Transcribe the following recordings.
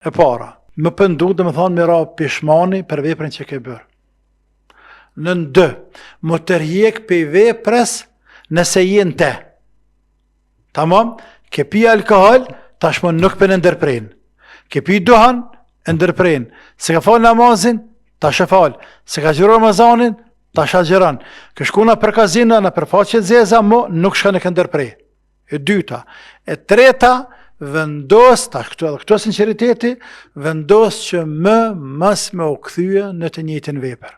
E para, më pëndu dhe më thonë me ra pishmani për veprën që ke bërë. Në 2, më tërhjek për veprës nëse jenë te. Tamam? Ke pi alkohol, tashmë nuk për në ndërprejnë. Ke pi duhan, ndërprejnë. Se ka falë namazin, tash e falë. Se ka gjiro Ramazanin, tash a gjiran. Kë shkuna për kazina, në për faqet zeza, mo nuk shka në këndërprej. E 2. E 3, vendos, tash këtu edhe këtu sinceriteti, vendos që mas me u këthyë në të njëjtin vepër.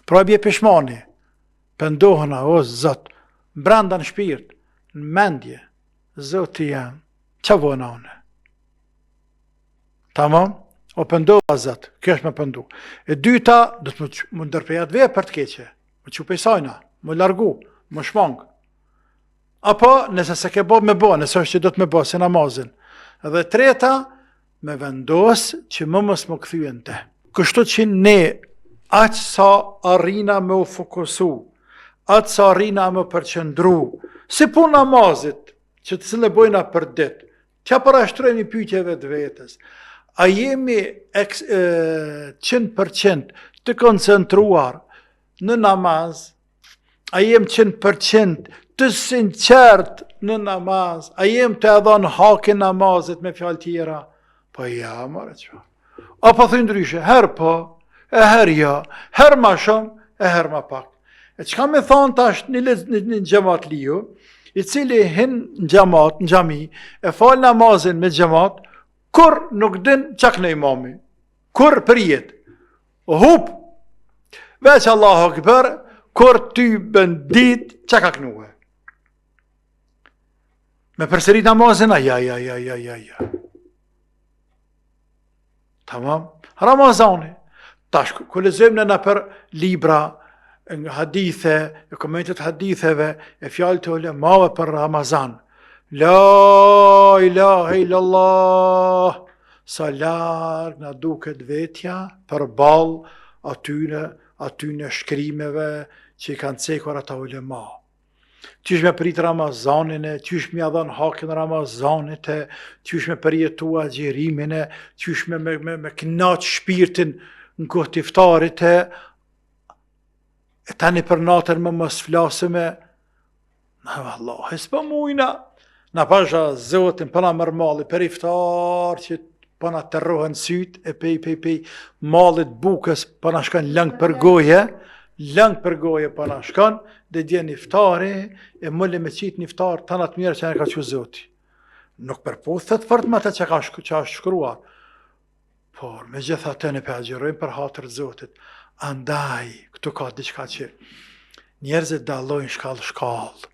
Pra bje pishmani, pëndohëna, o Zot, branda në shpirt, në mendje, Zoti jam, që vona une? Tamam? O pëndoha Zot, kjo është me pëndu. E 2, do të më ndërprejat vepër të keqe, më që pejsajna, më largu, më shmangë. Apo, nëse se ke bo, me bo, nëse është që do të me bo, se namazin. Dhe 3, me vendos që më mos më këthyën te. Kështu që ne, aqë sa arina me u fokusu, aqë sa arina me përqëndru, si pun namazit, që të cilë bojna për dit, që parashtrojmë i pyetjeve të vetës, a jemi 100% të koncentruar në namaz, a jem 100% të sinqert në namaz, a jem të edhon hake namazit me fjallë tjera? Po ja, mërë që. Apo thë ndryshe, her po, e her ja, her ma shumë, e her ma pak. E që ka me thonë tash një gjemat liu, i cili hin në gjemat, në gjami, e falë namazin me gjemat, kur nuk din qak në imami, kur për jetë, o hup, veç Allahu Akbar, kur ty bëndit qak aknuhe. Me përsërit namazin, ja. Tamam? Ramazani. Tash, ku lezojmë në për libra, nga hadithe, e komentet haditheve, e fjallë të ulemave për Ramazan. La ilaha illallah, sa larg na duket vetja për balë atyne shkrimeve që i kanë cekur ata ulema. Qysh me prit Ramazanin e, qysh me adhan hakin Ramazanit e, qysh me përjetua gjerimin e, qysh me knaq shpirtin në kohë të iftarit e tani për natën më mos flasëme, na vallahi, s'po mujna, na pasha Zotin pëna mërmali për iftar që pëna të rrohen syt e pej, malit bukës pëna shkan lëng për goje pëna shkan, dhe dje një iftari, e mëlle me qitë një iftar të natë mire që në ka që Zoti. Nuk përputhet fort me të që ka shkruar, por me gjitha të në përgjërojmë për hatër Zotit. Andaj, këtu ka diçka që njerëzit dallojnë shkallë.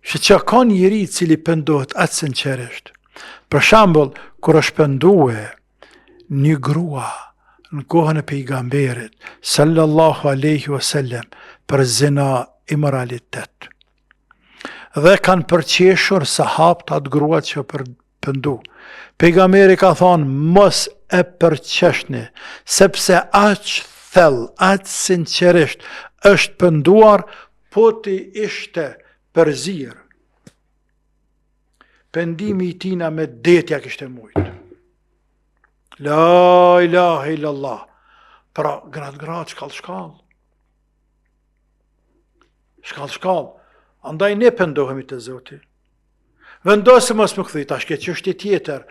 Që ka njëri cili pëndohet atë sinqerisht. Për shembull, kur është pëndue një grua në kohën e pejgamberit, sallallahu alaihi wasallam, për zina imoralitet. Dhe kanë përqeshur sahabët atë gruat që pëndu. Pejgamberi ka thonë, mos e përqeshni, sepse aq thellë, aq sinqerisht është pënduar, po ti ishte përzir. Pendimi i tina me detja kishte mujt. La ilaha illallah. Pra, gratë, shkall. Andaj ne pëndohemi të Zoti. Vendosë mos më këthy, tash ke çështje tjetër.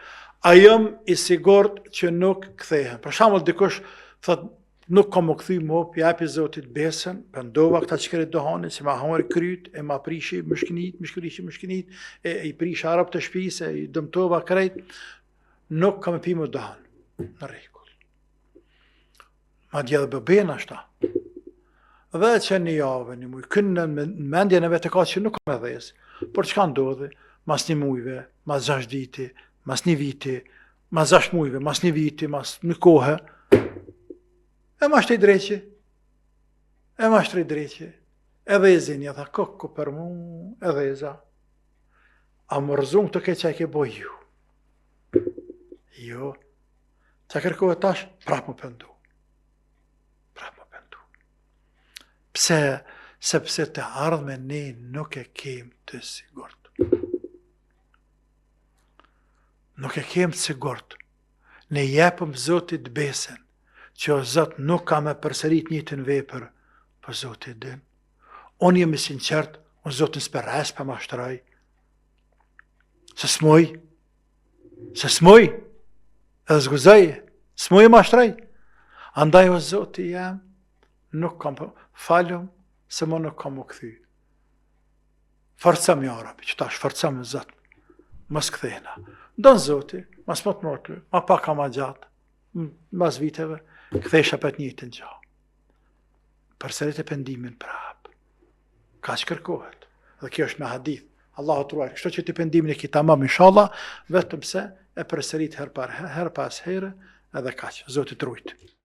A jam i sigurt që nuk kthehem. Për shembull, dikush thot nuk kam më kthy më, japi Zotit besën, pëndova këta çkret dohani, si ma hamër kryt, e ma prishi mëshkënit, e i prish arab të shtëpisë, e i dëmtova krejt, nuk kam pi më dohan. Në rregull. Ma dje dhe bëbena shta. Dhe që një javë, një muj, kënë në mendjen e vetë ka që nuk kam e dhes, por çka ndodhi? Mas një mujve, mas 6 viti, mas një viti, mas 6 mujve, mas një viti, mas një kohë, e ma shtë i dreqe, edhe e zinja, tha, kokko për mu, edhe e za, a më rëzum të ke që e ke boj ju. Jo, që kërkohet tash, prap më pëndu. Pse? Sepse të ardhme ne nuk e kem të sigurt. nuk e kem të sigurt. Ne jepëm Zotit besën, që o Zot nuk ka me përsërit njëtën vepër, për Zotit din. Unë jemi sinqert, unë Zotin s'perres për mashtraj. Se s'moj, edhe zguzaj, s'moj mashtraj. Andaj o Zoti jam, nuk kam falëm, se më nuk kam u këthy. Forcam ja Rabi, që tash forcam Zot, mos kthehna. Don Zoti, mas më të motlu, ma pak ka ma gjatë, mas viteve, kthesha për të njëjtën gjë. Përsërit e pendimin prap. Ka që kërkohet. Dhe kjo është me hadith. Allahu të ruaj. Kështu që ti pendimin e ki tamam, inshallah, vetëm se e përsërit her pas here, edhe kaq. Zoti të rujt.